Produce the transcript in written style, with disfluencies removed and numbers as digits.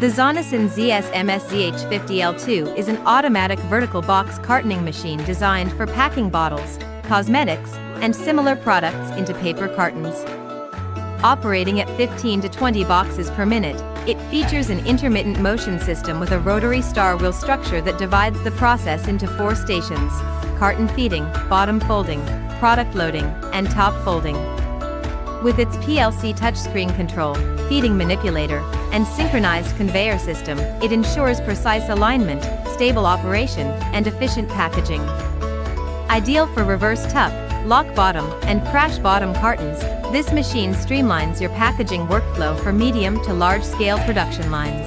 The Zonesun ZS-MSZH50L2 is an automatic vertical box cartoning machine designed for packing bottles, cosmetics, and similar products into paper cartons. Operating at 15 to 20 boxes per minute, it features an intermittent motion system with a rotary star wheel structure that divides the process into 4 stations: carton feeding, bottom folding, product loading, and top folding. With its PLC touchscreen control, feeding manipulator, and synchronized conveyor system, it ensures precise alignment, stable operation, and efficient packaging. Ideal for reverse tuck, lock bottom, and crash bottom cartons, this machine streamlines your packaging workflow for medium to large-scale production lines.